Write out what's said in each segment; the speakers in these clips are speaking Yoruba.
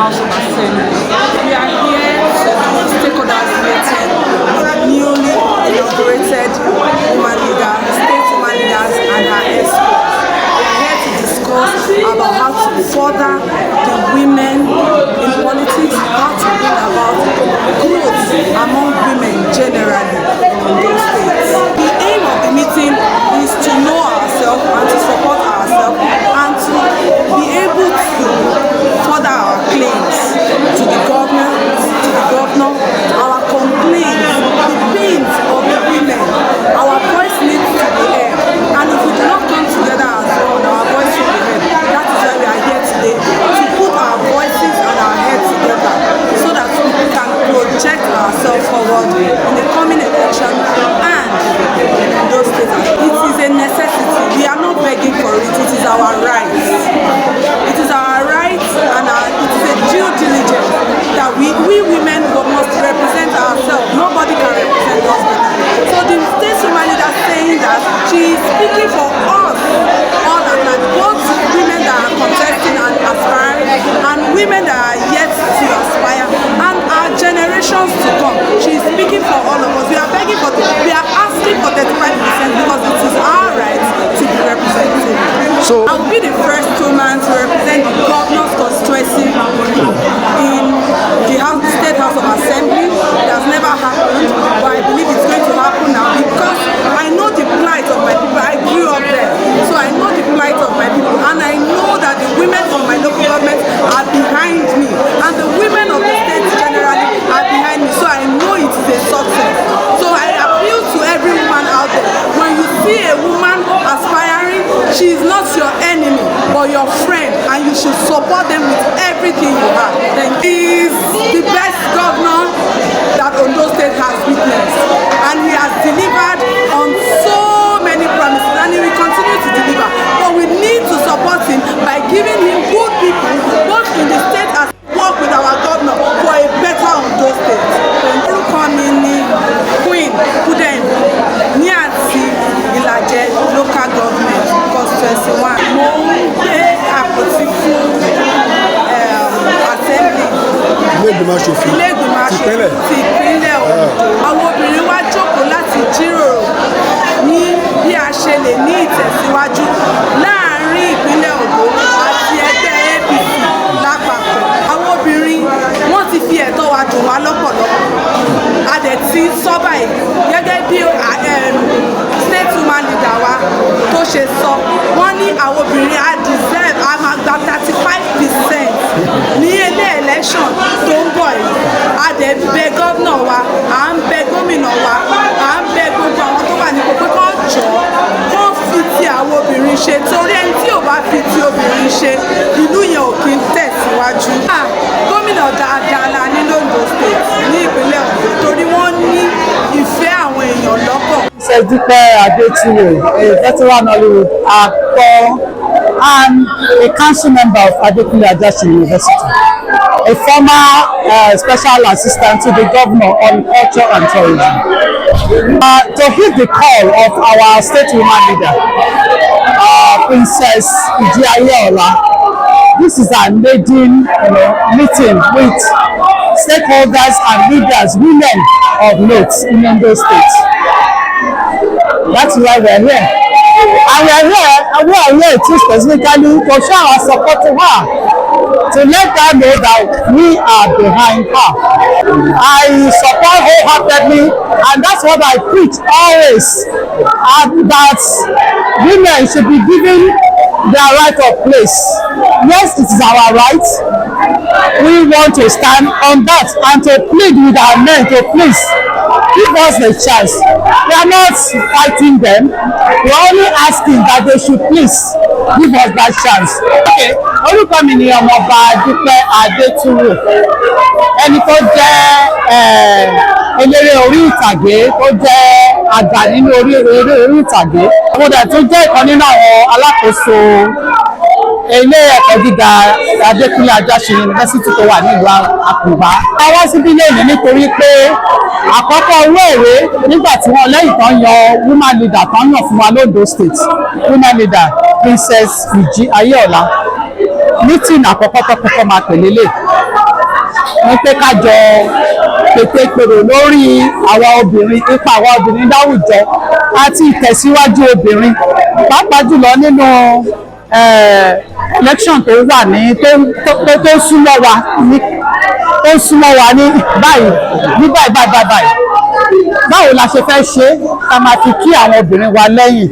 House of Assembly. We are here to stakeholders meeting with newly inaugurated woman leaders, state woman leaders and our experts. We are here to discuss about how to further the women in politics, how to bring about growth among women generally in those states. The aim of the meeting is to know ourselves and to support ourselves and to be able to further our claims to the government, our complaints, the pains of the women. Our voice needs to be heard, and if we do not come together as one, our voice will be heard. That is why we are here today, to put our voices and our heads together so that we can project ourselves forward in the coming election and in those states. It is a necessity. We are not begging for it. It is our right. It is our right, and it is a due diligence that we women must represent ourselves. Nobody can represent us better. So the state woman leader saying that she is speaking for us, all the time, both women that are contesting and aspiring, and women that are yet to aspire, and our generations to come. She is speaking for all of us. We are begging for we are asking for 35% because it is our right to be represented. So I will be the first woman to represent the governor's constituency in the State House of Assembly. It has never happened, but I believe it's going to happen now because I know the plight of my people. I grew up there, so I know the plight of my people, and I know that the women from my local government are behind me, and the women of the state generally are behind me, so I know it is a success. So I appeal to every woman out there, when you see a woman aspiring, she is not your enemy, but your friend, and you should support them with everything you have. Thank you. He is the best governor that Ondo State has witnessed, and he has delivered on so many promises, and he will continue to deliver. But we need to support him by giving him good people, both in the state as work with our governor for a better Ondo State. Queen Kuden ní àti Ìlàjẹ local government constituency 1. Mo ń gbé àpótí fún assembly ilé ìgbìmọ̀ aṣòfin ti ìpínlẹ̀ Ondo. Àwọn obìnrin wá jókòó láti jíròrò ní bí a ṣe lè ní ìtẹ̀síwájú láàárín ìpínlẹ̀ Ondo àti ẹgbẹ́ APC lápapọ̀. Àwọn obìnrin wọ́n ti fi ẹ̀tọ́ wa dùn wá lọ́pọ̀lọpọ̀. A dẹ̀ ti sọ báyìí gẹ́gẹ́ bí state woman leader wa tó ṣe sọ, wọ́n ní àwọn obìnrin á deserve a máa gba 35% ní ilé election tó ń bọ̀ yìí. A dẹ̀ bẹ gómìnà wa, à ń bẹ gómìnà wa, à ń bẹ gbogbo àwọn tó wà nípò pé kán jọ̀ọ́ kán fi ti àwọn obìnrin ṣe, torí ẹni tí ò bá fi ti obìnrin ṣe ìlú yẹn ò kí ń tẹ̀síwájú. Gómìnà dáadáa la ní l'Ondo State ní ìpínlẹ̀ Ondo torí wọ́n ní ìfẹ́ àwọn èèyàn lọ́kàn. Ìjì Ayéọlá, a veteran Hollywood actor and a council member of Adekunle Ajasin University, a former special assistant to the governor on culture and tourism. To heed the call of our state woman leader, Princess Ìjì Ayéọlá, this is our maiden meeting with stakeholders and leaders, women of note in Ondo State. That's why we're here. And we are here too specifically to show our support to her, to let her know that we are behind her. I support wholeheartedly, and that's what I preach always, that women should be given their right of place. Yes, it is our right. We want to stand on that and to plead with our men to please give us the chance. We are not fighting them. We are only asking that they should please give us that chance. Okay, orúkọ mi ni Ọmọọba Dúpẹ́ Adétúwò, ẹni tó jẹ́ eléré orí ìtàgé, tó jẹ́ àgbà nínú orí ìtàgé. Mo dẹ̀ tún jẹ́ ìkan nínú àwọn alákòóso ilé ẹ̀kọ́ gíga Adékúnlé Ajásin University tó wà nílùú Àkùngbá. A wá síbí lónìí nítorí pé àkọ́kọ́ owó èrè nígbà tí wọ́n lẹ́yìn tán yan woman leader tán yàn fún wa l'Ondo State, woman leader Princess Ìjì Ayéọlá. Meeting àkọ́kọ́ tó kọ́kọ́ máa pè lélẹ̀. ní pé ká jọ pètèpèrò lórí àwa obìnrin, ipa àwa obìnrin láwùjọ àti ìtẹ̀síwájú obìnrin, pàápàá jùlọ nínú election tó wà ní tó súnmọ́ wa ní báyìí báwo la ṣe fẹ́ ṣe ká máa fi kí àwọn obìnrin wa lẹ́yìn,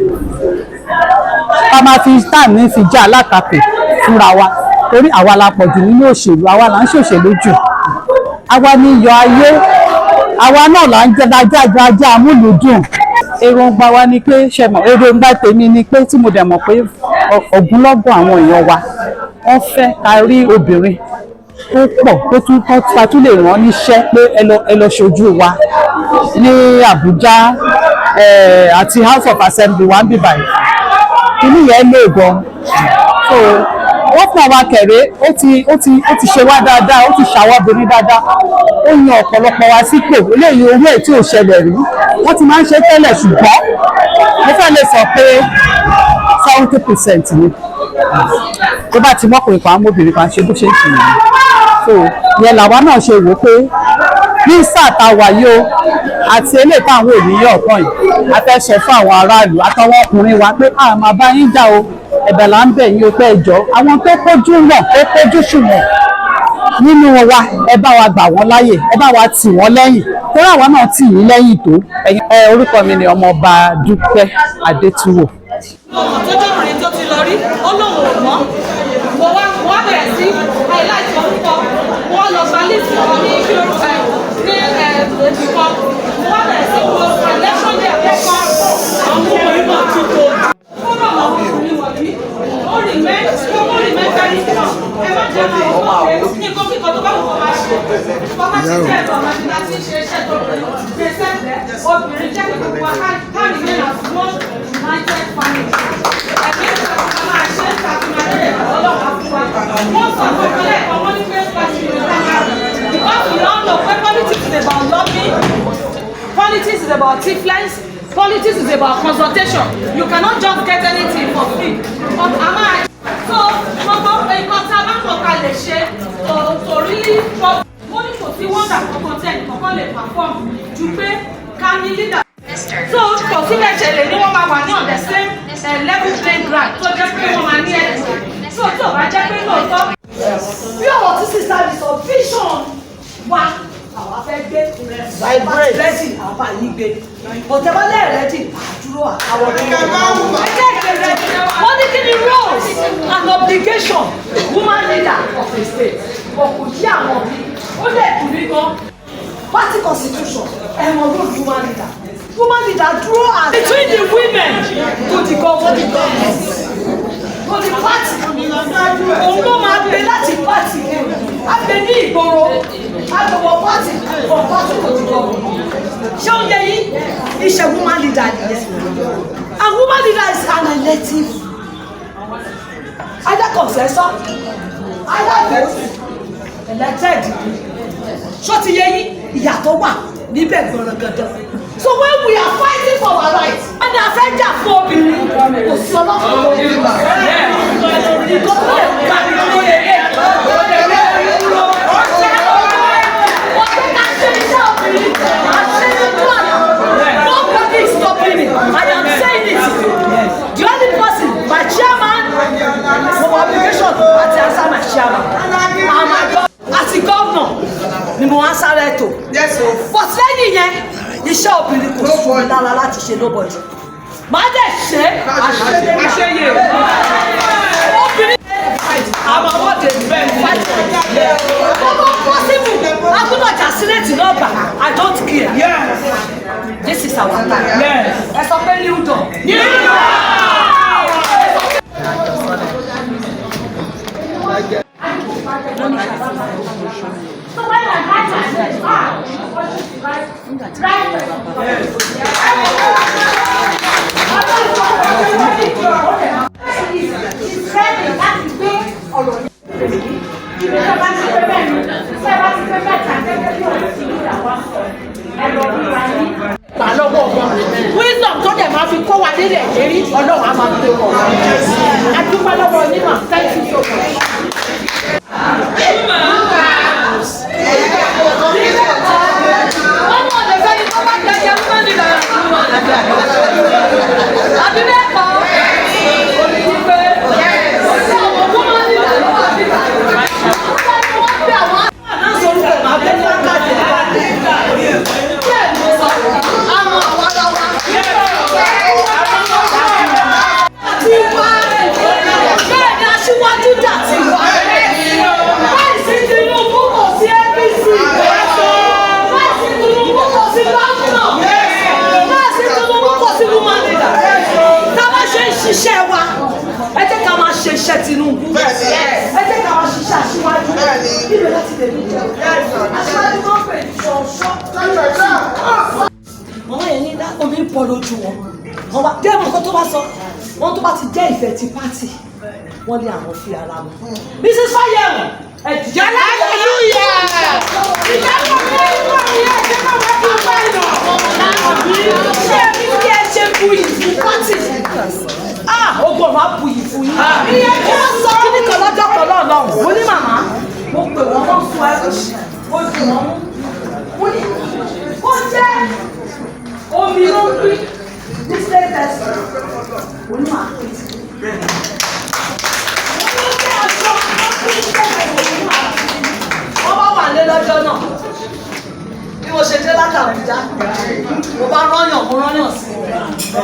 ká máa fi táàmì fi já alátakò fúnra wa, torí àwa la pọ̀jù nínú òṣèlú, àwa là ń ṣòṣèlú jù, àwa ní iyọ̀ ayé, àwa náà là ń jẹ́ ajá amúlùúdùn. Èròǹgbà wa ni pé èròǹgbà tèmi ni pé tí mo dẹ̀ mọ̀ pé ogunlọ́gọ̀ àwọn èèyàn wa wọ́n fẹ́ ká rí obìnrin tó pọ̀ tó tún lè rán níṣẹ́ pé ẹ lọ ṣojú wa ní Àbújá àti House of Assembly wa ń bì báyìí. Inú yẹn lè gan. So wọ́n fún àwa kẹ̀rẹ́ ó ti ṣe wá dáadáa, ó ti ṣàwọ́ obìnrin dáadáa, ó yan ọ̀pọ̀lọpọ̀ wa sípò, eléyìí owó ẹ̀ tí ò ṣẹlẹ̀ rí, wọ́n ti máa ń ṣe tẹ́lẹ̀ ṣùgbọ́n mo fẹ́ lè sọ pé 70% ni tó bá ti mọ́kùnrin kan amóbìnrin kan ṣe bó ṣe ń ṣe nìyí. So yẹn làwa náà ṣe wò pé ní sáà tá a wà yìí o àti eléyìí táwọn ènìyàn ọ̀kan yìí a fẹ́ sọ fún àwọn aráàlú àtàwọn ọkùnrin wa pé a máa bá yín jà o, ẹ̀bẹ̀ là ń bẹ̀ yín o pé ẹjọ́ àwọn tó kójú náà tó kójú ṣùgbọ́n nínú wa ẹ bá wa gbà wọ́n láyè, ẹ bá wa tì wọ́n lẹ́yìn, torí àwa náà tì yín lẹ́yìn tó. Orúkọ mi ni ọmọọba Dúpẹ́ Adétúwò. ọmọ tó jọmọrin tó ti lọ rí olóhùn ò mọ́ mo wá bẹ̀rẹ̀ sí àìláìsí orúkọ wọn lọ gba lísì wọn ní kí orúkọ ní èdè kan mo wá bẹ̀rẹ̀ sí wo election day àkọ́kọ́ àwọn ọmọ ìmọ̀ tuntun ó rọ̀ mọ́ ọkùnrin wọ̀nyí ó rì mẹ́ very strong ẹ má jẹ́ máa wọ́n pé ní kókíkọ tó bá wù kọ́ máa ṣe kọ́ máa ṣe jẹ́ ẹ̀rọ ọmọdé láti ṣe iṣẹ́ tó lè sẹ́gbẹ̀ẹ́ obìnrin jẹ́ pé gbogbo wa káàrí mẹ́rin àti wọ́n united family ẹ̀mí ìṣàkóso máa ṣe é ṣàfihàn ọlọ́pàá fún wa wọ́n sọ fún ọkọlẹ́ ẹ̀kọ́ wọ́n ní pé pàṣẹ because we all know pé politics is about lobbying, politics is about influence, politics is about consultation. You cannot just get anything for free. So gbogbo nǹkan tá a bá kọ̀ ká lè ṣe to really mo ní kò sí wọ́ndà kankan tí ẹnì kankan lè perform ju pé ká ní leader. So kò sí lẹ́sẹ̀ lè ní wọ́n máa wà ní on the same level playing ground tó jẹ́ pé wọ́n máa ní ẹ̀sìn. So tí ò bá jẹ́ pé lóòótọ́ bí ọ̀rọ̀ tí sísá mi sọ vision wa àwa fẹ́ gbé rẹ́dì àwọn bá yí gbé òtẹ́wọ́lẹ̀ rẹ́dì àdúró àwọn wọ́n ní kí ni roles and obligation woman leader of a state òkú yí àwọn bí ó lè kú ní gan party constitution ẹ̀wọ̀n role woman leader dúró as between the women to the government to the party òun ló máa gbé láti party á gbé ní ìgboro á gbọ́ party from party to the government ṣé ó yẹ yín iṣẹ́ woman leader nìyẹn and woman leader is an elective either consensus either vote elected ṣó ti yẹ yín ìyàtọ̀ wà níbẹ̀ gbọ̀nràngàdàn. So when we are fighting for our rights, and the afẹ́jà fún obìnrin kò sí ọlọ́pàá lórí ìgbà. Ìkọ́kọ́ lè gbà ní lórí ẹ̀yẹ. Wọ́n fẹ́ ká ṣe iṣẹ́ obìnrin, àṣẹ nínú àná. Nobody is stopping me. I am saying it. The only person, my chairman, for obligation àti answer my chairman. And my God, àti governor ni mo wá sáré tó. But lẹ́yìn yẹn iṣẹ́ obìnrin kò sùn lára láti ṣe nobody. Máa dẹ̀ ṣe àṣeyẹ. Obìnrin àwọn ọmọdé bẹ́ẹ̀ fight. Ọmọ possible agbọ́dọ̀ jà sílẹ̀tì náà gbà. I don't care. This is our time. Ẹ sọ pé new door. So when I fight myself, wisdom tó dẹ̀ máa fi kó wa nílẹ̀ lérí ọlọ́run á máa fi kọ́ wa. Adúpẹ́ lọ́wọ́ onímọ̀, thank you so much. ṣiṣẹ́ Tinubu ẹ jẹ́ ká máa ṣiṣẹ́ aṣíwájú ibẹ̀ láti lè ní jẹun aṣíwájú tó ń pè ní ṣọ̀ṣọ́. Màmá yẹn ní omi ń pọ̀ lójú wọn wá dé ẹ̀mọ̀ kan tó bá sọ wọn tó bá ti jẹ́ ìfẹ́ ti pátì wọ́n ní àwọn fi ara wọn. Mrs. Fáyẹ̀mù ẹ̀jẹ̀ hallelujah ìjọba ẹ̀kọ́ mi ẹ̀jẹ̀ máa wá kí n bá ìnà ṣé ẹ̀mí kí ẹ ṣe bu ìfún pátì ó gbọ́dọ̀ á bu ìfún yín. ìyẹn kí wọ́n sọ kí ní kan lọ́jọ́ kan lọ́ọ̀lọ́hùn mo ní màmá mo pè wọ́n wọ́n fún ẹ mo dì wọ́n mú mo ní ó jẹ́ omi ló ń pín ní state test mo ní màá pín sí wọ́n bá wà lé lọ́jọ́ náà bí mo ṣe dé látàbújá mo bá rọ́yàn mo rọ́yàn sí i. ṣé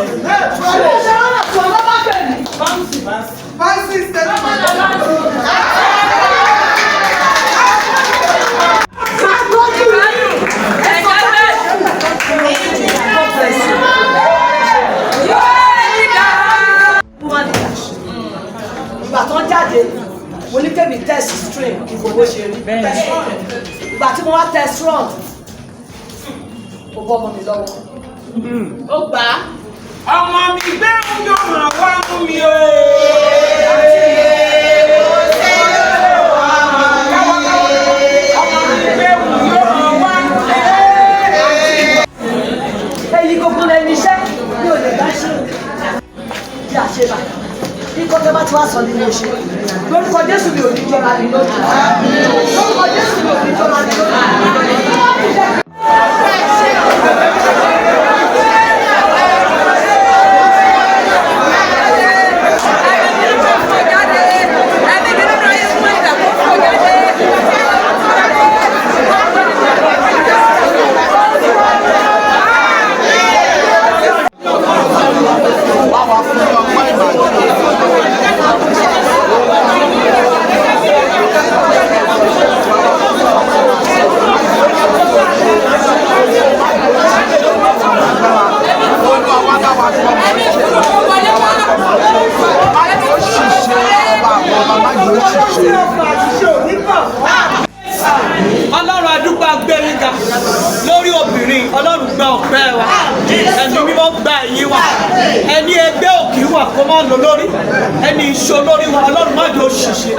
o ṣe rọ́yàn tí ọlọ́ bá pè mí. báńsì ìgbà tó ń jáde mo ní kébì test stream kí gbogbo ṣe rí ìgbà tí mo wá test run ó bọ́ ọmọ mi lọ́wọ́ ó gbà á. ọmọ mi gbẹ́rù yóò máa wá mú mi o. èyí gbogbo lẹni iṣẹ́ mi ò lè bá ṣe bí a ṣe bá bí kọ́kẹ́ bá ti wá sọ ní mo ṣe lórúkọ Jésù mi ò ní jọba ní lójú lórúkọ Jésù mi ò ní jọba ní lójú. Ọlọ́run adúgbò agbẹ́ríga lórí obìnrin Ọlọ́run gba ọpẹ́ wa ẹni mímọ́ gba ẹ̀yìn wa ẹni ẹgbẹ́ òkè wa kó má lọ lórí ẹni ìṣó lórí wa Ọlọ́run má jẹ́ òṣìṣẹ́.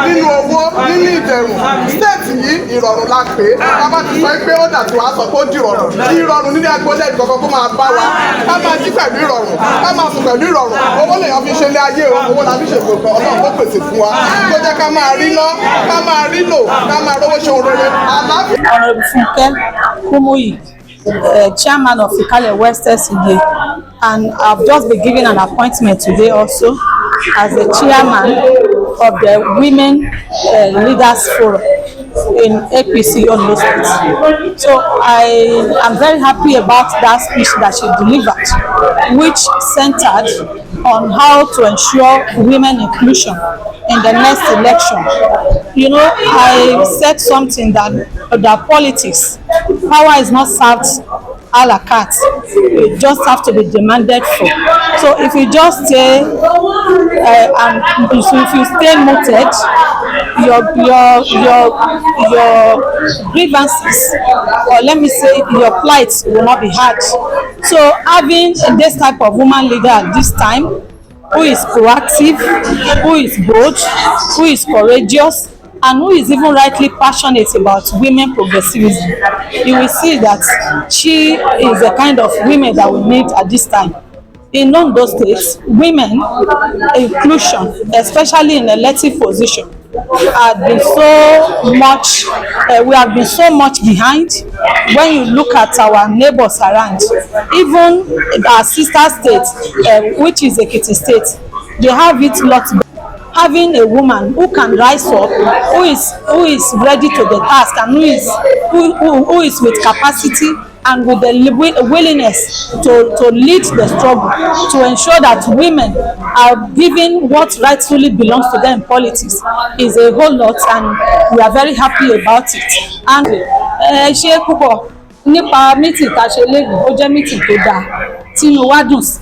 nínú owó nínú ìdẹ̀rùn stéètì yìí ìrọ̀rùn la pè é bàbá ti sọ pé ó dàtí wàá sọ pé ó di ìrọ̀rùn nínú agboolé ìkọ̀kọ̀ kó máa bá wa ká máa jí pẹ̀lú ìrọ̀rùn ká máa sùn pẹ̀lú ìrọ̀rùn owó lèèyàn fi ṣe ilé ayé o owó la fi ṣe gbogbo Ọlọ́run tó pèsè fún wa tó jẹ́ ká máa rí ná ká máa rí lò ká máa rówó ṣe òun rere àlàáfíà. Honorable Funke Kumuyi, chairman of Ikale West SCDA, and I've just been given an appointment today also as the chairman of the Women Leaders Forum in APC Ondo State. So I am very happy about that speech that she delivered, which centered on how to ensure women inclusion in the next election. You know, I said something that politics, power is not served a la carte. It just have to be demanded for. So if you just stay and if you stay muted, your grievances, or let me say your plight, will not be heard. So having this type of woman leader at this time, who is proactive, who is bold, who is courageous, and who is even rightly passionate about women progressivism, you will see that she is the kind of women that we need at this time. In Ondo State, women inclusion, especially in elective position, have been so much, we have been so much behind. When you look at our neighbors around, even our sister state, which is Ekiti State, they have it lots better. Having a woman who can rise up, who is ready to the task, and who is with capacity and with the willingness to lead the struggle, to ensure that women are given what rightfully belongs to them in politics, is a whole lot, and we are very happy about it. And ṣé púpọ̀ nípa meeting tá a ṣe lẹ́yìn, ó jẹ́ meeting tó dáa, tí inú wa dùn sí.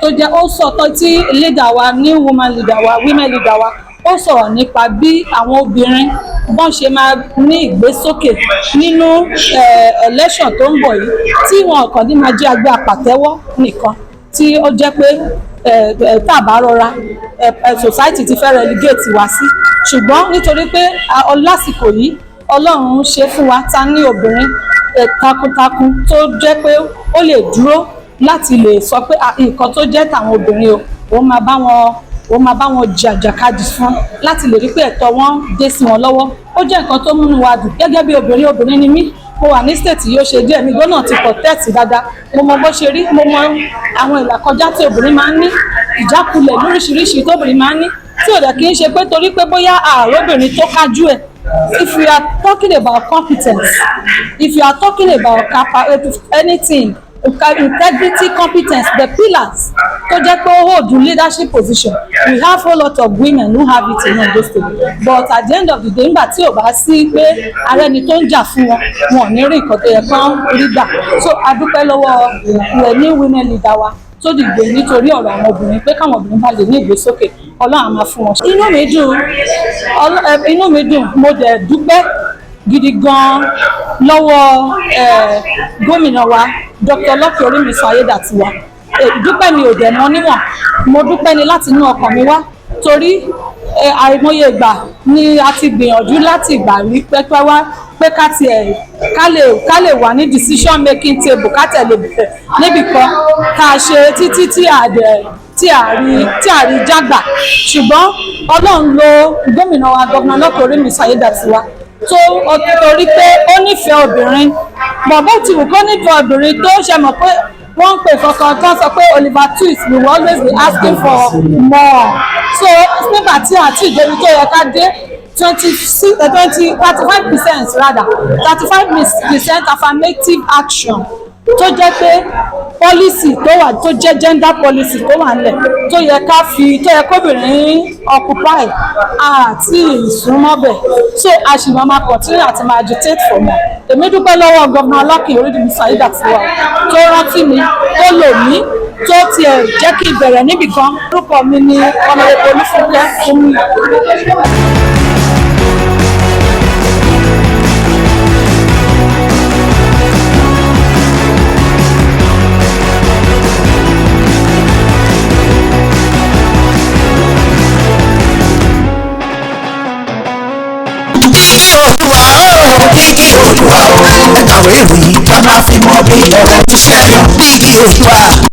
tó jẹ́ ó sọ̀tọ̀ tí leader wa new woman leader wa women leader wa ó sọ̀rọ̀ nípa bí àwọn obìnrin bọ́n ṣe máa ní ìgbésókè nínú election tó ń bọ̀ yìí tí wọn kàn ní máa jẹ́ agbẹ́ apàtẹ́wọ́ nìkan tí ó jẹ́ pé tàbá rọra society ti fẹ́ relegate wá sí ṣùgbọ́n nítorí pé lásìkò yìí Ọlọ́run ṣe fún wa ta ní obìnrin takuntakun tó jẹ́ pé ó lè dúró láti lè sọ pé nǹkan tó jẹ́ tàwọn obìnrin o òun máa bá wọn jàjàkadì fún láti lè rí pé ẹ̀tọ́ wọn dé sí wọn lọ́wọ́ ó jẹ́ nǹkan tó múnú wa dùn gẹ́gẹ́ bí obìnrin ni mí mo wà ní state yìí ó ṣe díẹ̀ mi gbọ́nà ti protect dáadáa mo mọ bó ṣe rí mo mọ àwọn ìlàkọjá tí obìnrin máa ń ní ìjákulẹ̀ lóríṣiríṣi tó obìnrin máa ń ní tí ò dẹ̀ kí ń ṣe pé torí pé bóyá àròbìnrin tó kájú ẹ̀. If we are talking about competence, if you are talking about anything, integrity, competence, the pillars tó jẹ́ pé ó hold leadership position, we have a lot of women who have it in Ondo State. But at the end of the day, nígbà tí ò bá sí pé ààrẹ ẹni tó ń jà fún wọn ò ní rí nǹkan tó yẹ kán rí gbà. So a dúpẹ́ lọ́wọ́ new women leader wa tó dìgbò nítorí ọ̀rọ̀ àwọn obìnrin pé káwọn obìnrin bá lè ní ìgbésókè Ọlọ́run á máa fún wọn. Inú mi dùn mo dẹ̀ dúpẹ́ gidi gan lọ́wọ́ gómìnà wa Dr. Lucky Orímisan Ayédàtiwa. Ìdúpẹ́ mi ò dẹ̀ mọ́ níwọ̀n, mo dúpẹ́ ni láti inú ọkàn mi wá torí àìmọye ìgbà ni a ti gbìyànjú láti ìgbà rí pẹ́pẹ́ wá pé ká lè wà ní decision making table ká tẹ̀lé bẹ̀rẹ̀ níbìkan ká ṣe títí tí a rí jágbà ṣùgbọ́n Ọlọ́run lo gómìnà wa Dr. Lucky Orímisan Ayédàtiwa tó torí pé ó nífẹ̀ẹ́ obìnrin bọ̀bọ̀ tí wù kó nífẹ̀ẹ́ obìnrin tó ṣe mọ̀ pé wọ́n ń pè kankan tó sọ pé Oliver Twist we will always be asking for more so nígbà tí àti ìdèbí tó yẹ ká dé 35% rather 35% affirmative action tó jẹ́ pé policy tó wà tó jẹ́ gender policy tó wà nílẹ̀ tó yẹ ká fi tó yẹ kóbìnrin occupy àti ìsúnmọ́bẹ̀ so a sì máa continue àti máa agitate for more. Èmi dúpẹ́ lọ́wọ́ Governor Lucky Orímisan Ayédàtiwa tó rántí mi tó lò mí tó tiẹ̀ jẹ́ kí n bẹ̀rẹ̀ níbìkan orúkọ mi ni Honorable Olúfúnkẹ́ Fúnmi. Olúwa o, ẹ̀kàwé ìròyìn ká máa fi mọ́ bí ọ̀rọ̀ ti ṣẹlẹ̀. Bígì Olúwa.